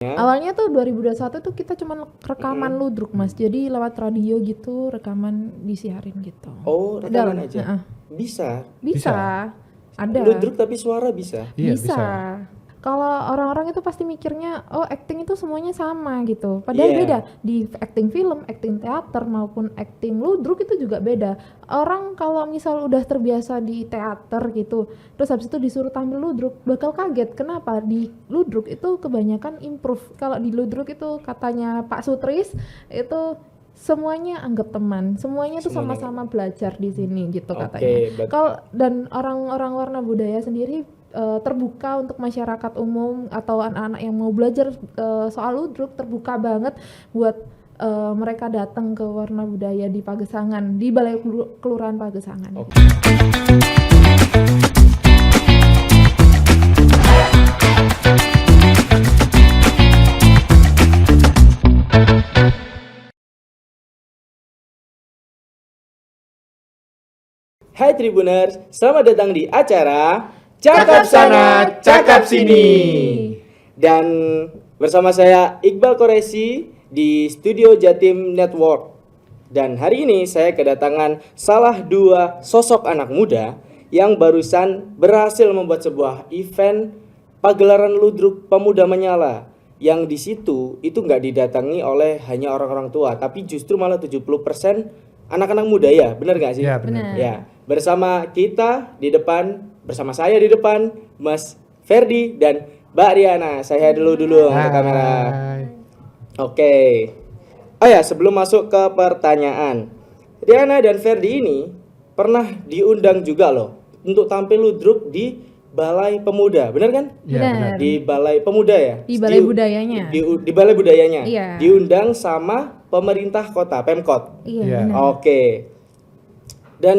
Awalnya tuh 2021 tuh kita cuman rekaman ludruk Mas, jadi lewat radio gitu rekaman disiarin gitu. Oh, rekaman Udah, aja. Bisa. Bisa. Ada. Ludruk tapi suara bisa. Iya, Bisa. Kalau orang-orang itu pasti mikirnya, oh acting itu semuanya sama gitu. Padahal Iya. beda. Di acting film, acting teater maupun acting ludruk itu juga beda. Orang kalau misal udah terbiasa di teater gitu, terus habis itu disuruh tampil ludruk, bakal kaget. Kenapa? Di ludruk itu kebanyakan improve. Kalau di ludruk itu katanya Pak Sutris itu semuanya anggap teman, semuanya tuh Semuanya sama-sama belajar di sini gitu Oke, katanya. Kalau dan orang-orang warna budaya sendiri terbuka untuk masyarakat umum atau anak-anak yang mau belajar soal ludruk, terbuka banget buat mereka datang ke Warna Budaya di Pagesangan, di Balai Kelurahan Pagesangan. Oke. Hai Tribuners, selamat datang di acara Cakap Sana, Cakap Sini. Dan bersama saya Iqbal Koresi di Studio Jatim Network. Dan hari ini saya kedatangan salah dua sosok anak muda yang barusan berhasil membuat sebuah event pagelaran ludruk pemuda menyala. Yang di situ itu nggak didatangi oleh hanya orang-orang tua, tapi justru malah 70% anak-anak muda ya, benar nggak sih? Iya, benar. Ya, bersama kita di depan, bersama saya di depan, Mas Ferdi dan Mbak Riana. Saya dulu ke kamera. Hai. Oke. Oh ya, sebelum masuk ke pertanyaan, Riana dan Ferdi ini pernah diundang juga loh untuk tampil ludruk di Balai Pemuda, benar kan? Iya, Benar. benar. Di Balai Pemuda ya? Di Balai Budayanya. Di Balai Budayanya. Iya. Diundang sama pemerintah kota, Pemkot. Iya, Iya. benar. Oke. Dan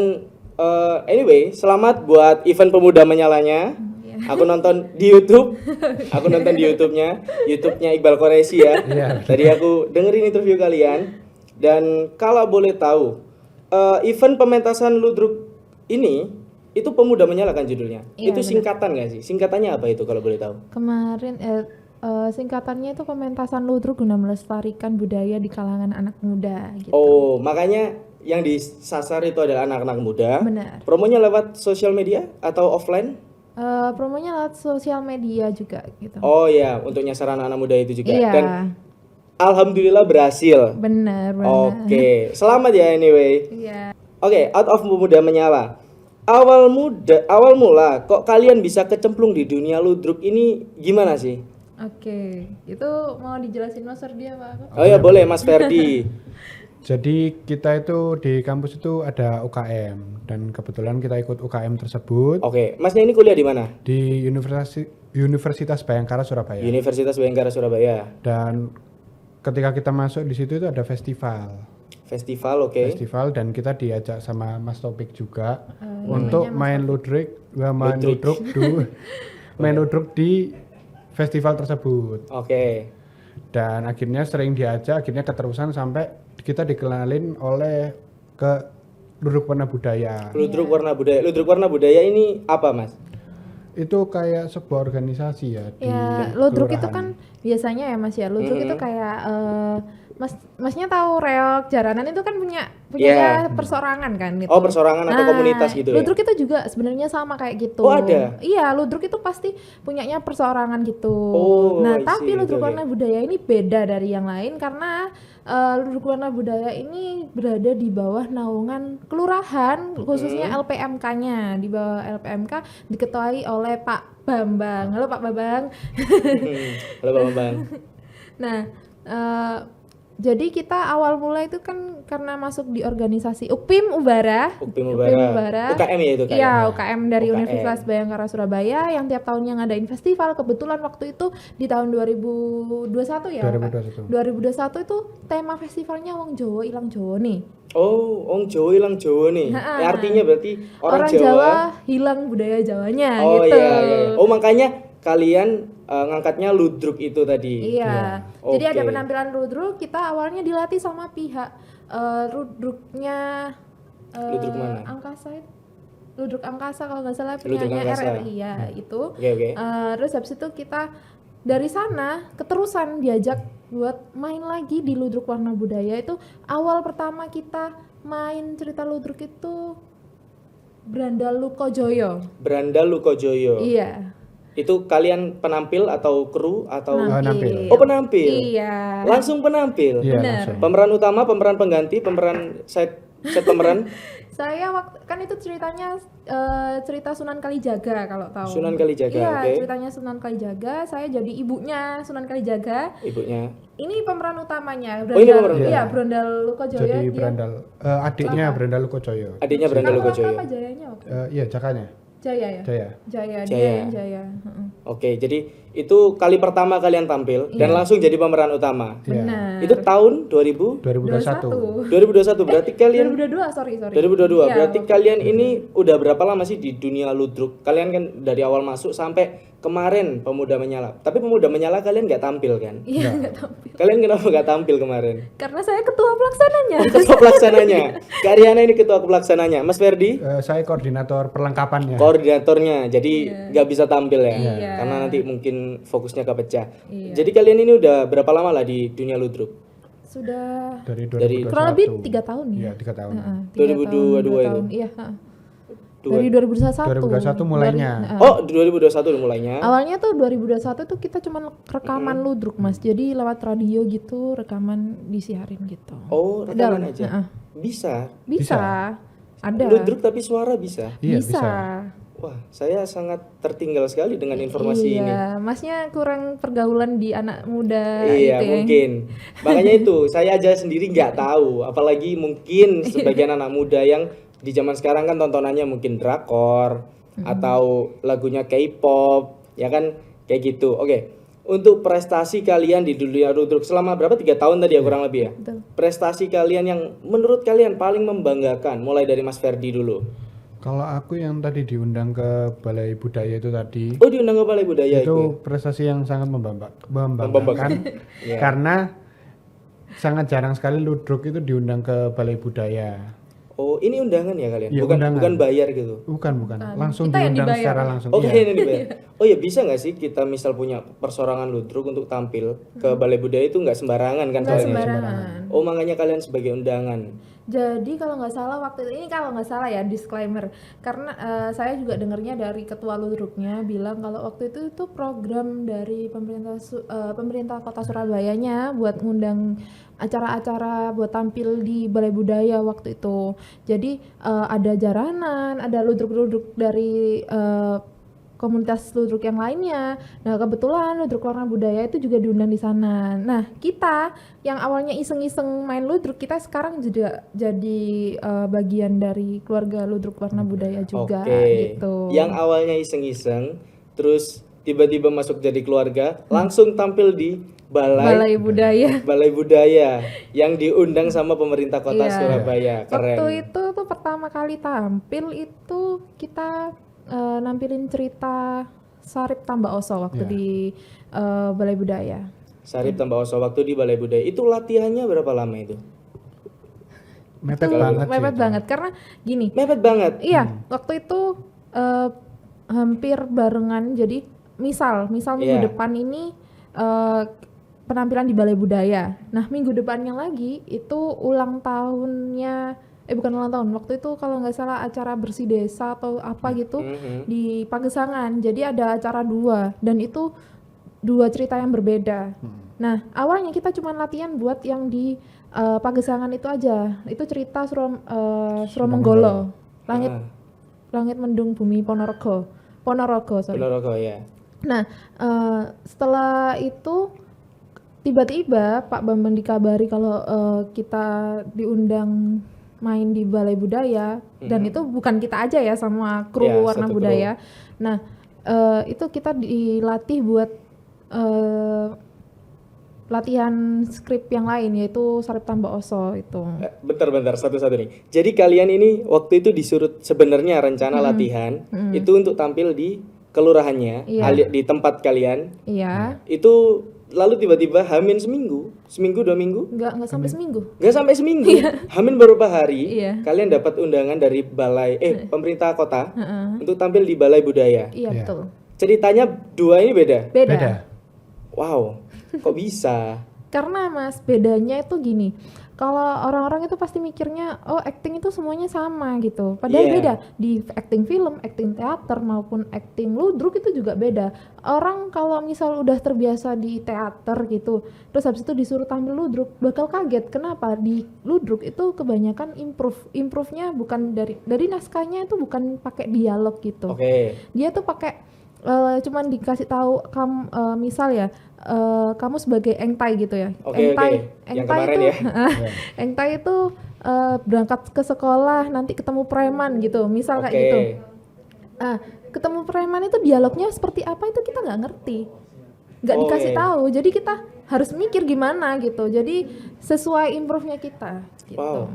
anyway, selamat buat event pemuda menyalanya. Aku nonton di YouTube. Aku nonton di YouTube-nya Iqbal Koresi ya. Iya. Tadi aku dengerin interview kalian. Dan kalau boleh tahu, event pementasan ludruk ini itu pemuda menyala kan judulnya. Iya, Itu benar. singkatan nggak sih? Singkatannya apa itu kalau boleh tahu? Kemarin singkatannya itu pementasan ludruk guna melestarikan budaya di kalangan anak muda gitu. Oh, makanya yang disasar itu adalah anak-anak muda. Benar. Promonya lewat sosial media atau offline? Promonya lewat sosial media juga gitu. Oh ya, untuk nyasar anak-anak muda itu juga. Iya. Dan alhamdulillah berhasil. Benar. Oke, selamat ya anyway. Iya. Oke, out of pemuda menyala. Awal mula kok kalian bisa kecemplung di dunia ludruk ini gimana sih? Oke, itu mau dijelasin Mas Ferdi apa? Oh ya boleh Mas Ferdi. Jadi kita itu di kampus itu ada UKM dan kebetulan kita ikut UKM tersebut Oke, Masnya ini kuliah di mana? di Universitas Bhayangkara Surabaya. Universitas Bhayangkara Surabaya. Dan ketika kita masuk di situ itu ada festival. Festival, oke. Festival dan kita diajak sama Mas Topik juga namanya untuk Mas main main ludruk di festival tersebut. Oke. Dan akhirnya sering diajak, akhirnya keterusan sampai kita dikenalin oleh ke ludruk warna budaya. Ludruk warna budaya. Ludruk warna budaya ini apa, Mas? Itu kayak sebuah organisasi ya di Ya, ludruk itu kelurahan. kan biasanya ya Mas ya. Ludruk itu kayak Masnya tahu reok jaranan itu kan punya Yeah. persorangan kan gitu. Oh, persorangan atau komunitas gitu ya? Ludruk itu juga sebenarnya sama kayak gitu. Oh, ada? Iya, ludruk itu pasti punyanya persorangan gitu. Oh, Nah, I tapi see. ludruk Oke, warna budaya ini beda dari yang lain karena ludruk warna budaya ini berada di bawah naungan kelurahan, khususnya LPMK-nya. Di bawah LPMK diketuai oleh Pak Bambang. Halo Pak Bambang. Halo Bang Bambang. Nah, jadi kita awal mulai itu kan karena masuk di organisasi UPIM Ubara. UPIM Ubara. UKM ya itu kan? Iya, UKM dari UKM. Universitas Bhayangkara Surabaya yang tiap tahunnya ngadain festival. Kebetulan waktu itu di tahun 2021 ya. Pak? 2021. 2021 itu tema festivalnya Wong Jawa Ilang Jawa nih. Oh, Wong Jawa ilang Jawa nih. Ha-ha. Artinya berarti orang Jawa Jawa. hilang budaya Jawanya Oh gitu. iya. Oh, makanya kalian ngangkatnya ludruk itu tadi. Iya. Ya. Jadi ada Oke. penampilan ludruk, kita awalnya dilatih sama pihak ludruknya Ludruk mana? Angkasa itu. Ludruk Angkasa kalau nggak salah Ludruk punyanya Angkasa. RRI ya itu. Oke. Terus habis itu kita dari sana keterusan diajak buat main lagi di Ludruk Warna Budaya. Itu awal pertama kita main cerita Ludruk itu Brandal Lukojoyo. Brandal Lukojoyo. Iya. Itu kalian penampil atau kru atau Nampil. Oh, penampil. Iya. Langsung penampil. Iya, Benar. langsung. Pemeran utama, pemeran pengganti, pemeran set pemeran. Saya waktu kan itu ceritanya cerita Sunan Kalijaga kalau tahu. Sunan Kalijaga, Iya, oke. ceritanya Sunan Kalijaga. Saya jadi ibunya Sunan Kalijaga. Ibunya. Ini pemeran utamanya. Oh, ini pemeran Iya, utama. Brandal Lukojoyo. Jadi dia Brandal adiknya Apa? Brandal Lukojoyo. Adiknya Brandal Kamu Lukojoyo. apa Jayanya waktu itu? Iya, Jakanya. Jaya ya? Jaya. Jaya, dia Jaya. yang Jaya. Heeh. Oke, jadi itu kali pertama kalian tampil dan langsung jadi pemeran utama. Iya. Benar. Itu tahun 2000 2021. 2021 berarti kalian 2022, sorry. 2022 Iya, berarti waktu- kalian ini udah berapa lama sih di dunia ludruk? Kalian kan dari awal masuk sampai kemarin Pemuda Menyala. Tapi Pemuda Menyala kalian nggak tampil kan? Iya, nggak tampil. Kalian kenapa nggak tampil kemarin? Karena saya ketua pelaksananya. Ketua pelaksananya. Kak Riana ini ketua pelaksananya. Mas Ferdi Saya koordinator perlengkapannya. koordinatornya. Jadi nggak bisa tampil ya. Iya. Karena nanti mungkin fokusnya kepecah. Iya. Jadi kalian ini udah berapa lama lah di dunia ludruk? Sudah Dari Dari- 2021. kurang lebih 3 tahun ya. Iya, 3 tahun. Heeh, 2022 2 itu? tahun. Iya, heeh. Dua- Dari 2021. 2021 mulainya. Oh, 2021 udah mulainya. Awalnya tuh 2021 tuh kita cuma rekaman ludruk, Mas. Jadi lewat radio gitu, rekaman disiarin gitu. Oh, rekaman Udah, aja. heeh. Bisa. Bisa. Ada. Ludruk tapi suara bisa. Iya, bisa. Wah, saya sangat tertinggal sekali dengan informasi ini. Iya, Masnya kurang pergaulan di anak muda Iya, gitu ya. mungkin. Makanya itu, saya aja sendiri nggak tahu. Apalagi mungkin sebagian anak muda yang di zaman sekarang kan tontonannya mungkin drakor atau lagunya K-pop, ya kan kayak gitu. Oke, untuk prestasi kalian di dunia ludruk selama berapa? 3 tahun tadi ya kurang lebih ya. Betul. Prestasi kalian yang menurut kalian paling membanggakan, mulai dari Mas Ferdi dulu. Kalau aku yang tadi diundang ke Balai Budaya itu tadi, Oh, diundang ke Balai Budaya itu prestasi yang sangat membanggakan Iya. karena sangat jarang sekali ludruk itu diundang ke Balai Budaya. Oh, ini undangan ya kalian? Iya, bukan undangan. bukan bayar gitu. Bukan, langsung Kita yang diundang dibayar. secara langsung. Oh, Iya. kalian yang dibayar. Oh ya, bisa nggak sih kita misal punya persorangan ludruk untuk tampil ke Balai Budaya itu nggak sembarangan kan Nggak soalnya? sembarangan. Oh, makanya kalian sebagai undangan. Jadi kalau nggak salah waktu itu, ini kalau nggak salah ya disclaimer, karena saya juga dengarnya dari ketua ludruknya bilang kalau waktu itu program dari pemerintah Kota Surabayanya buat ngundang acara-acara buat tampil di Balai Budaya waktu itu. Jadi ada jaranan, ada ludruk-ludruk dari komunitas ludruk yang lainnya. Nah, kebetulan ludruk warna budaya itu juga diundang di sana. Nah, kita yang awalnya iseng-iseng main ludruk, kita sekarang juga jadi bagian dari keluarga ludruk warna budaya juga Oke. gitu. Yang awalnya iseng-iseng, terus tiba-tiba masuk jadi keluarga, langsung tampil di Balai Budaya. Balai Budaya yang diundang sama pemerintah Kota Iya. Surabaya. Keren. Waktu itu tuh pertama kali tampil itu kita nampilin cerita Sarip Tambak Oso waktu Iya. di Balai Budaya. Sarip tambah Oso waktu di Balai Budaya. Itu latihannya berapa lama itu? Mepet Itu banget sih mepet itu. banget karena gini. Mepet banget. Iya, waktu itu hampir barengan. Jadi misal minggu Iya. depan ini penampilan di Balai Budaya. Nah, minggu depannya lagi itu ulang tahunnya bukan ulang tahun. Waktu itu kalau nggak salah acara bersih desa atau apa gitu di Pagesangan. Jadi ada acara 2 dan itu 2 cerita yang berbeda. Nah, awalnya kita cuma latihan buat yang di Pagesangan itu aja. Itu cerita Suromenggolo. Langit Ah, Langit Mendung Bumi Ponorogo, sorry. Ponorogo ya. Nah, setelah itu tiba-tiba Pak Bambang dikabari kalau kita diundang main di Balai Budaya dan itu bukan kita aja ya sama kru Ya, warna satu budaya. Nah, itu kita dilatih buat latihan skrip yang lain yaitu Sarip Tambak Oso itu. Bentar, satu-satu nih. Jadi kalian ini waktu itu disuruh sebenarnya rencana latihan itu untuk tampil di kelurahannya, Iya. di tempat kalian. Iya, Itu lalu tiba-tiba hamin seminggu 2 minggu, nggak sampai seminggu. nggak sampai seminggu, hamin beberapa hari, Iya. kalian dapat undangan dari pemerintah kota untuk tampil di Balai Budaya. Iya, betul. Ceritanya 2 ini beda. Beda. Beda. Wow, kok bisa? Karena Mas, bedanya itu gini. Kalau orang-orang itu pasti mikirnya, oh acting itu semuanya sama gitu. Padahal Iya. beda. Di acting film, acting teater maupun acting ludruk itu juga beda. Orang kalau misal udah terbiasa di teater gitu, terus habis itu disuruh tampil ludruk, bakal kaget. Kenapa? Di ludruk itu kebanyakan improve-nya bukan dari naskahnya, itu bukan pakai dialog gitu. Oke. Dia tuh pakai cuman dikasih tahu misal ya, kamu sebagai engtai gitu ya. Oke, oke. Yang kemarin itu ya. engtai itu berangkat ke sekolah nanti ketemu preman gitu, misal kayak Oke. gitu. Ketemu preman itu dialognya seperti apa itu kita nggak ngerti, nggak Oh, dikasih iya. tahu, jadi kita harus mikir gimana gitu, jadi sesuai improve-nya kita gitu. Wow.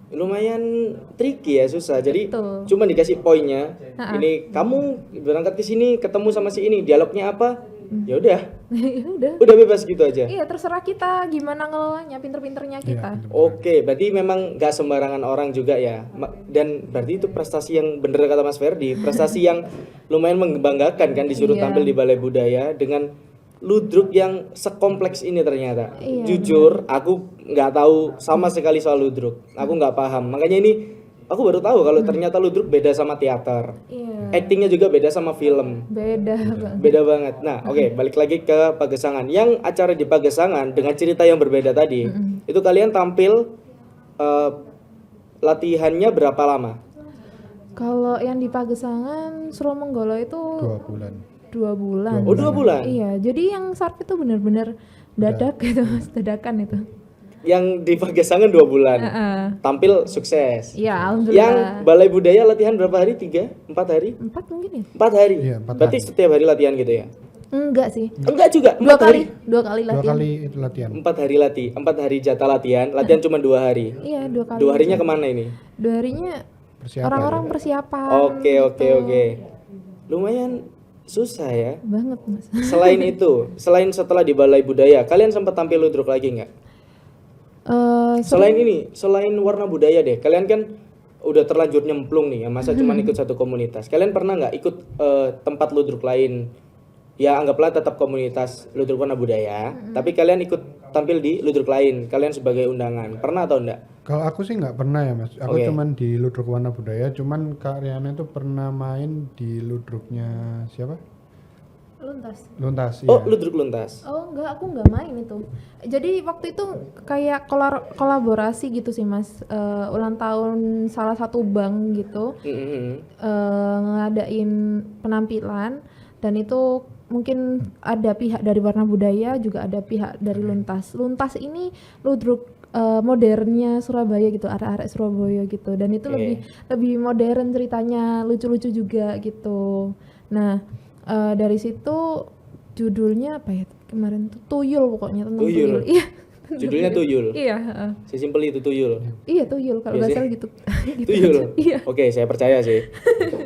Lumayan tricky ya, susah. Jadi Betul. cuma dikasih poinnya. Ha-ha. Ini kamu berangkat ke sini ketemu sama si ini, dialognya apa? Ya udah, Ya udah, udah bebas gitu aja. iya terserah kita gimana ngelolanya, pinter-pinternya kita. Oke, berarti memang nggak sembarangan orang juga ya. Dan berarti itu prestasi yang bener kata Mas Ferdi, prestasi yang lumayan membanggakan kan, disuruh Iya. tampil di Balai Budaya dengan ludruk yang sekompleks ini ternyata. Iya, Jujur, aku nggak tahu sama sekali soal ludruk. Aku nggak paham. Makanya ini aku baru tahu kalau ternyata ludruk beda sama teater. Iya, Actingnya juga beda sama film. beda Bang. Beda banget. Nah, oke, balik lagi ke Pagesangan. Yang acara di Pagesangan dengan cerita yang berbeda tadi, itu kalian tampil latihannya berapa lama? Kalau yang di Pagesangan Suromenggolo itu 2 bulan. 2 bulan. Oh, 2 bulan. Iya, jadi yang SARP itu benar-benar dadak gitu, Mas, dadakan itu. Yang di Pagesangan 2 bulan. Heeh. Tampil sukses. Iya, Yang alhamdulillah. Balai Budaya latihan berapa hari? 3? 4 hari? 4 mungkin ya? 4 hari. Iya, 4 Berarti hari. setiap hari latihan gitu ya? Enggak sih. Enggak juga. 2 4 kali, hari. 2 kali 2 latihan. kali itu latihan. 4 hari 4 hari jatah latihan. Latihan cuma 2 hari. Iya, 2 kali. 2 harinya kemana ini? 2 harinya Persiapan. orang-orang persiapan. Oke, oke, oke. Lumayan susah ya. Banget, Mas. Selain itu, selain setelah di Balai Budaya, kalian sempat tampil ludruk lagi nggak? Selain ini, selain warna budaya deh, kalian kan udah terlanjur nyemplung nih, ya, masa cuma ikut satu komunitas. Kalian pernah nggak ikut tempat ludruk lain? Ya anggaplah tetap komunitas ludruk warna budaya, tapi kalian ikut tampil di ludruk lain. Kalian sebagai undangan, pernah atau enggak? Kalau aku sih nggak pernah ya Mas. Aku Oke. cuman di Ludruk Warna Budaya, cuman Kak Riana itu pernah main di Ludruknya siapa? Luntas. Luntas Oh, iya. ludruk luntas. Oh enggak, aku enggak main itu. Jadi waktu itu kayak kolaborasi gitu sih Mas. Ulang tahun salah satu bank gitu, ngadain penampilan, dan itu mungkin ada pihak dari Warna Budaya, juga ada pihak dari Luntas. Luntas ini ludruk modernnya Surabaya gitu, arek-arek Surabaya gitu, dan itu Oke. lebih modern ceritanya, lucu-lucu juga gitu. Nah, dari situ judulnya apa ya kemarin tuh, Tuyul pokoknya, tentang Tuyul. tuyul. Iya. Judulnya Tuyul. Iya, heeh. Sesimpel itu Tuyul. Iya tuyul kalau Iya nggak sih. salah gitu. Gitu Tuyul. aja. Iya. Oke, saya percaya sih.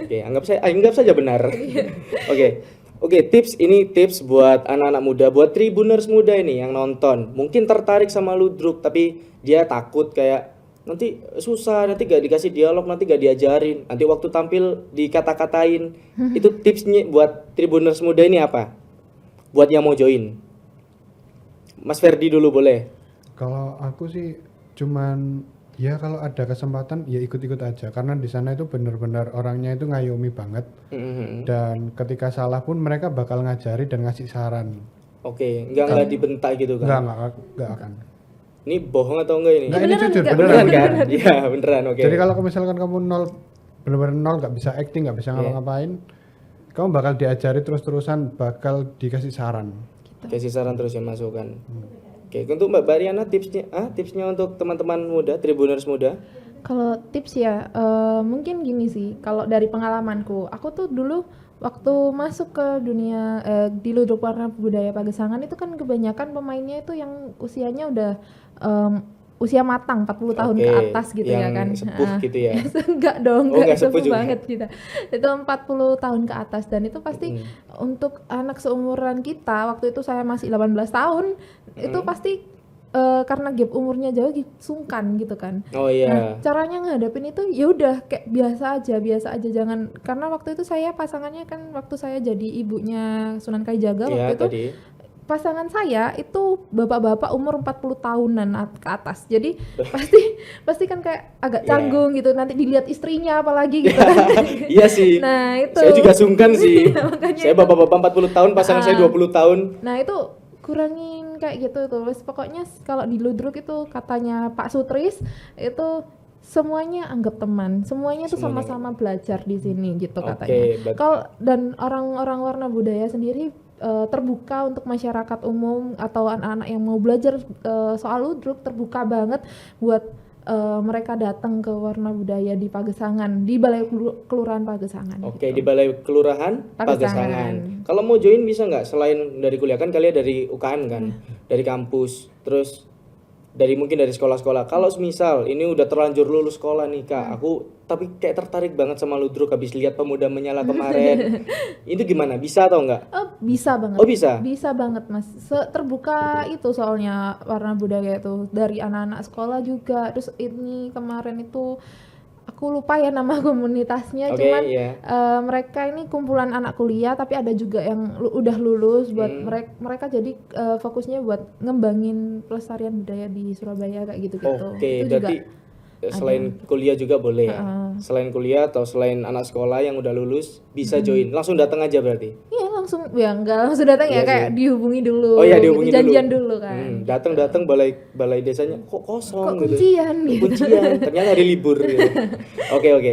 Oke, anggap saja benar. Iya. Oke. Oke, tips buat anak-anak muda, buat Tribuners muda ini yang nonton. Mungkin tertarik sama ludruk tapi dia takut kayak nanti susah, nanti gak dikasih dialog, nanti gak diajarin, nanti waktu tampil dikata-katain. Itu tipsnya buat Tribuners muda ini apa? Buat yang mau join. Mas Ferdi dulu boleh. Kalau aku sih cuman ya kalau ada kesempatan ya ikut-ikut aja karena di sana itu benar-benar orangnya itu ngayomi banget Mhm. dan ketika salah pun mereka bakal ngajari dan ngasih saran. Oke, nggak dibentak gitu kan? Enggak akan. Ini bohong atau enggak ini? Enggak, ini jujur enggak, Beneran kan? Iya, beneran. Oke. Jadi kalau misalkan kamu nol benar-benar nol nggak bisa acting, nggak bisa ngapa-ngapain, kamu bakal diajari terus-terusan, bakal dikasih saran. Kasih saran terus yang masukan. Oke, untuk Mbak Bariana tipsnya untuk teman-teman muda, Tribuners muda. Kalau tips ya, mungkin gini sih. Kalau dari pengalamanku, aku tuh dulu waktu masuk ke dunia di Ludruk Warna Budaya Pagesangan itu kan kebanyakan pemainnya itu yang usianya udah usia matang, 40 tahun Oke, ke atas gitu ya yang kan. sepuh gitu ya. Enggak dong, Oh, enggak enggak sepuh sepuh juga. banget kita. Itu 40 tahun ke atas, dan itu pasti untuk anak seumuran kita, waktu itu saya masih 18 tahun, itu pasti karena gap umurnya jauh sungkan gitu kan. Oh iya. Nah, caranya ngadepin itu ya udah kayak biasa aja, jangan, karena waktu itu saya pasangannya kan waktu saya jadi ibunya Sunan Kalijaga Iya, waktu itu tadi. pasangan saya itu bapak-bapak umur 40 tahunan ke atas. Jadi pasti kan kayak agak canggung gitu. Nanti dilihat istrinya apalagi gitu kan. Iya sih. Nah, itu. Saya juga sungkan sih. Makanya Saya itu. bapak-bapak 40 tahun, pasangan saya 20 tahun. Nah, itu kurangin kayak gitu tuh. Wes pokoknya kalau di Ludruk itu katanya Pak Sutris itu semuanya anggap teman, semuanya tuh Semuanya. sama-sama belajar di sini gitu Oke, katanya. Kalau dan orang-orang warna budaya sendiri terbuka untuk masyarakat umum atau anak-anak yang mau belajar soal Ludruk, terbuka banget buat mereka datang ke warna budaya di Pagesangan, di Balai Kelurahan Pagesangan. Oke, di gitu. Balai Kelurahan Pagesangan. Pagesangan. Kalau mau join bisa nggak selain dari kuliah, kan kalian dari UKM kan, dari kampus, terus mungkin dari sekolah-sekolah. Kalau misal ini udah terlanjur lulus sekolah nih Kak, aku tapi kayak tertarik banget sama Ludruk habis lihat Pemuda Menyala kemarin. Itu gimana? Bisa atau enggak? Oh, bisa banget. Oh, bisa? Bisa banget, Mas. Terbuka itu soalnya warna budaya itu dari anak-anak sekolah juga. Terus ini kemarin itu aku lupa ya nama komunitasnya, Oke, cuman iya. mereka ini kumpulan anak kuliah tapi ada juga yang udah lulus buat mereka jadi fokusnya buat ngembangin pelestarian budaya di Surabaya kayak gitu-gitu. Oke, Itu berarti selain kuliah juga boleh ya. Selain kuliah atau selain anak sekolah yang udah lulus bisa join. Langsung datang aja berarti. iya langsung ya enggak langsung datang ya Iya kayak sih. dihubungi dulu. Oh iya, gitu, dihubungi janjian dulu. dulu kan. Datang balai desanya kok kosong Kok gitu. kuncian gitu. Kuncian, ternyata hari libur gitu. Oke.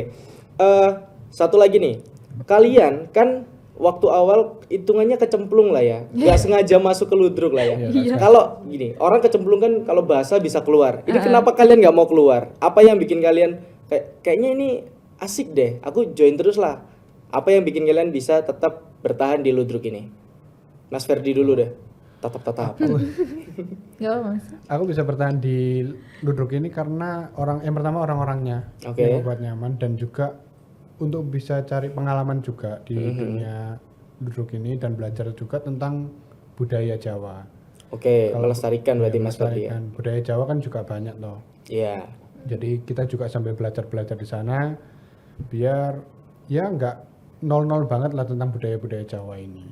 Satu lagi nih. Kalian kan waktu awal hitungannya kecemplung lah ya. Nggak sengaja masuk ke Ludruk lah ya. Iya. Kalau gini, orang kecemplung kan kalau bahasa bisa keluar. Ini kenapa kalian nggak mau keluar? Apa yang bikin kalian kayaknya ini asik deh, aku join terus lah. Apa yang bikin kalian bisa tetap bertahan di Ludruk ini? Mas Ferdi dulu deh. Tatap. Gak apa Mas. Aku bisa bertahan di Ludruk ini karena yang pertama orang-orangnya Oke. yang membuat nyaman, dan juga untuk bisa cari pengalaman juga di dunia Ludruk ini dan belajar juga tentang budaya Jawa. Oke, melestarikan berarti Mas Ferdi ya. Melestarikan budaya Jawa kan juga banyak toh. Iya. Jadi kita juga sambil belajar di sana biar ya nggak nol banget lah tentang budaya-budaya Jawa ini.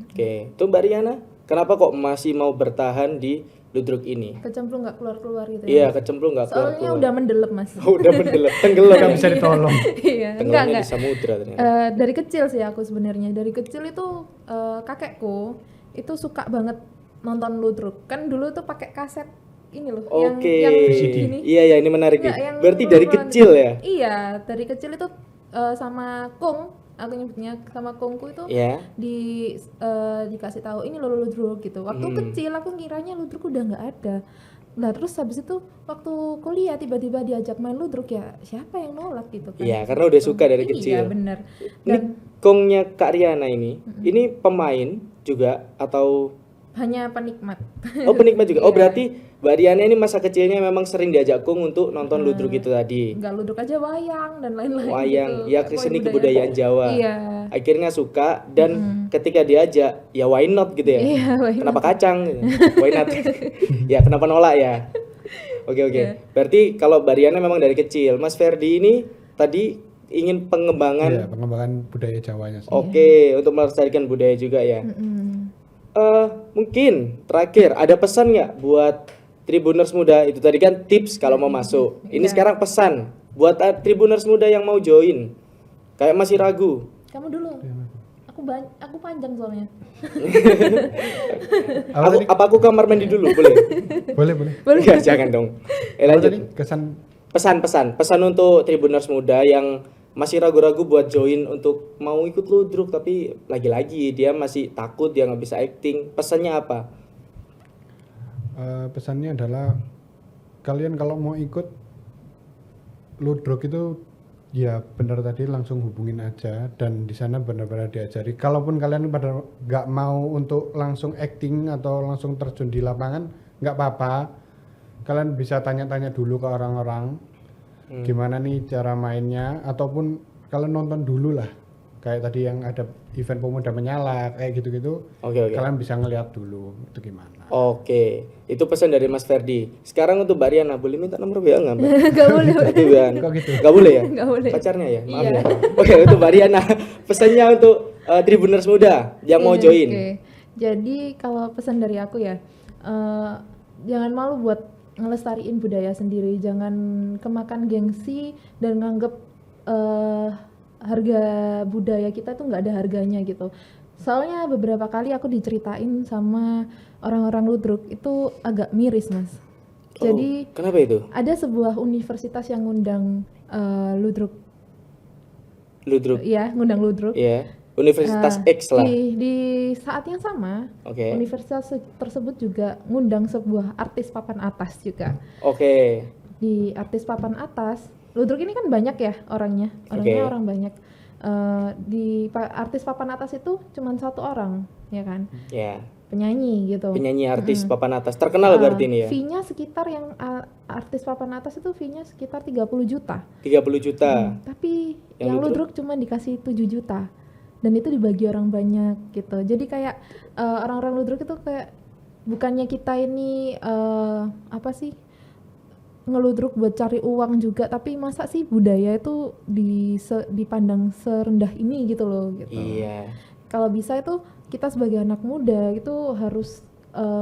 Oke, itu Mbak Riana, kenapa kok masih mau bertahan di Ludruk ini? Kecemplung nggak keluar-keluar gitu ya. Iya, kecemplung nggak Soalnya keluar. udah mendelep Mas. Oh, udah mendelep, tenggelam. Nggak bisa ditolong. Iya, Tenggelamnya enggak. di samudra ternyata. Dari kecil sih aku sebenarnya. Dari kecil itu kakekku itu suka banget nonton Ludruk. Kan dulu tuh pakai kaset ini loh Oke. yang VCD. gini. Iya, ini menarik Enggak, nih. yang Berarti dari duluan. kecil ya? Iya, dari kecil itu sama Kung, aku nyebutnya sama Kungku itu Iya. dikasih tahu ini loh Ludruk gitu. Waktu kecil aku ngiranya Ludruk udah nggak ada. Nah terus habis itu waktu kuliah tiba-tiba diajak main Ludruk, ya siapa yang nolak gitu kan? Iya, karena udah suka dari Iya kecil. bener. Ini Dan Kongnya Kak Riana ini pemain juga atau hanya penikmat. oh penikmat juga? Oh Iya. berarti Mbak Riana ini masa kecilnya memang sering diajak Kong untuk nonton Ludruk itu tadi. Nggak Ludruk aja, wayang dan lain-lain. Wayang, gitu. ya Pokoknya seni kebudayaan Jawa. Iya. Akhirnya suka dan ketika diajak ya why not gitu ya. Iya, why not? Kenapa kacang? Gitu. Why not? Ya kenapa nolak ya? Oke. Iya. Berarti kalau Mbak Riana memang dari kecil. Mas Ferdi ini tadi ingin pengembangan. Iya, pengembangan budaya Jawanya sih. Oke, untuk melestarikan budaya juga ya. Mungkin terakhir ada pesan nggak buat Tribuners muda? Itu tadi kan tips kalau mau masuk. Ini Iya. sekarang pesan buat Tribuners muda yang mau join. Kayak masih ragu. Kamu dulu. Aku panjang soalnya. Apa aku kamar mandi dulu boleh? Boleh. Enggak, jangan dong. Apa Lanjut. tadi kesan Pesan untuk Tribuners muda yang masih ragu-ragu buat join untuk mau ikut Ludruk tapi lagi-lagi dia masih takut, dia nggak bisa acting. Pesannya apa? pesannya adalah kalian kalau mau ikut Ludruk itu ya benar tadi langsung hubungin aja, dan di sana benar-benar diajari. Kalaupun kalian pada nggak mau untuk langsung acting atau langsung terjun di lapangan, nggak apa-apa. Kalian bisa tanya-tanya dulu ke orang-orang gimana nih cara mainnya, ataupun kalian nonton dulu lah. Kayak tadi yang ada event Pemuda Menyala kayak gitu-gitu. Oke. Kalian bisa ngeliat dulu itu gimana. Oke, itu pesan dari Mas Ferdi. Sekarang untuk Mbak Riana, boleh minta nomor WA nggak Mbak? Gak boleh. Satu WA. Kok gitu? Nggak boleh ya? Nggak boleh. Pacarnya ya? Maaf Iya. ya. Oke, untuk Mbak Riana, pesannya untuk Tribuners muda yang mau join. Oke. Jadi kalau pesan dari aku ya, jangan malu buat ngelestariin budaya sendiri, jangan kemakan gengsi dan nganggep harga budaya kita tuh nggak ada harganya gitu. Soalnya beberapa kali aku diceritain sama orang-orang ludruk itu agak miris, Mas. Jadi Kenapa itu? ada sebuah universitas yang ngundang ludruk, Ludruk. ya, ngundang ludruk. Iya. Universitas Eh, X lah. di saat yang sama, Oke. universitas tersebut juga ngundang sebuah artis papan atas juga. Oke. Di artis papan atas, ludruk ini kan banyak ya orangnya Oke. orang banyak. Artis papan atas itu cuma satu orang, ya kan, Ya. penyanyi gitu. Penyanyi artis papan atas terkenal berarti ini ya. Fee-nya sekitar yang artis papan atas itu fee-nya sekitar 30 juta. 30 juta. Tapi Yang yang ludruk? ludruk cuma dikasih 7 juta. Dan itu dibagi orang banyak gitu. Jadi kayak orang-orang ludruk itu kayak bukannya kita ini apa sih, ngeludruk buat cari uang juga, tapi masa sih budaya itu dipandang serendah ini gitu loh gitu. Iya. Kalau bisa itu kita sebagai anak muda itu harus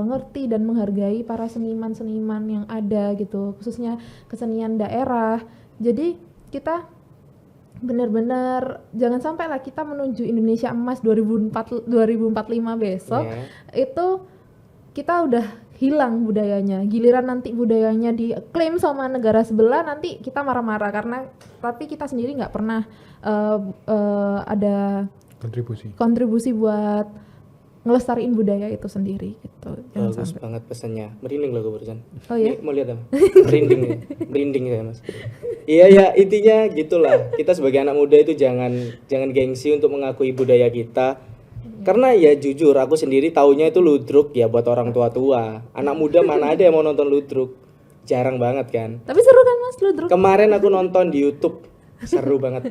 ngerti dan menghargai para seniman-seniman yang ada gitu, khususnya kesenian daerah. Jadi kita benar-benar jangan sampai lah kita menuju Indonesia emas 2045 besok Iya. itu kita udah hilang budayanya. Giliran nanti budayanya diklaim sama negara sebelah, nanti kita marah-marah karena tapi kita sendiri nggak pernah ada kontribusi buat ngelestariin budaya itu sendiri gitu. Jangan Bagus sampai. banget pesannya. Merinding loh gue barusan. Oh ya? Ini mau lihat apa? Merinding ya. Merinding saya, Mas. Iya ya, intinya gitulah. Kita sebagai anak muda itu jangan gengsi untuk mengakui budaya kita. Karena ya jujur aku sendiri taunya itu ludruk ya buat orang tua-tua. Anak muda mana ada yang mau nonton ludruk? Jarang banget kan. Tapi seru kan Mas ludruk? Kemarin aku nonton di YouTube. Seru banget.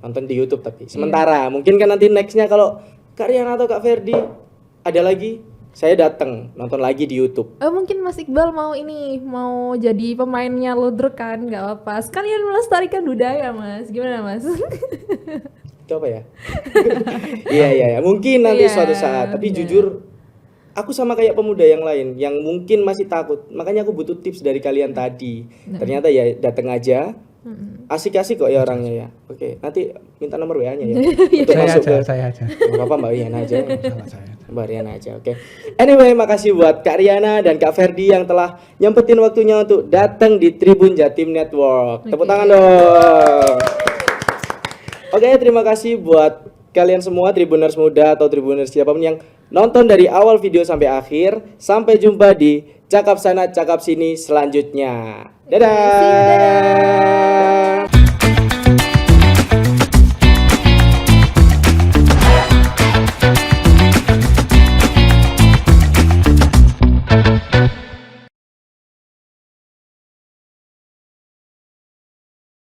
Nonton di YouTube tapi sementara. Mungkin kan nanti nextnya kalau Kak Riana atau Kak Ferdi ada lagi, saya datang nonton lagi di YouTube. Mungkin Mas Iqbal mau mau jadi pemainnya ludruk kan, nggak apa-apa. Sekalian melestarikan budaya Mas, gimana Mas? Itu apa ya? Iya. Mungkin nanti Iya, suatu saat. Tapi iya. jujur, aku sama kayak pemuda yang lain yang mungkin masih takut. Makanya aku butuh tips dari kalian tadi. Ternyata ya datang aja. Asik-asik kok ya orangnya ya. Oke, nanti minta nomor WA-nya ya. Untuk masuk ke saya aja. Gak apa Mbak Riana aja. Salah saya. Mbak Riana aja, oke. Anyway, makasih buat Kak Riana dan Kak Ferdi yang telah nyempetin waktunya untuk datang di Tribun Jatim Network. Tepuk tangan dong. Oke, terima kasih buat kalian semua Tribuners muda atau Tribuners siapapun yang nonton dari awal video sampai akhir. Sampai jumpa di Cakap Sana Cakap Sini selanjutnya. Dadah. See you, dadah.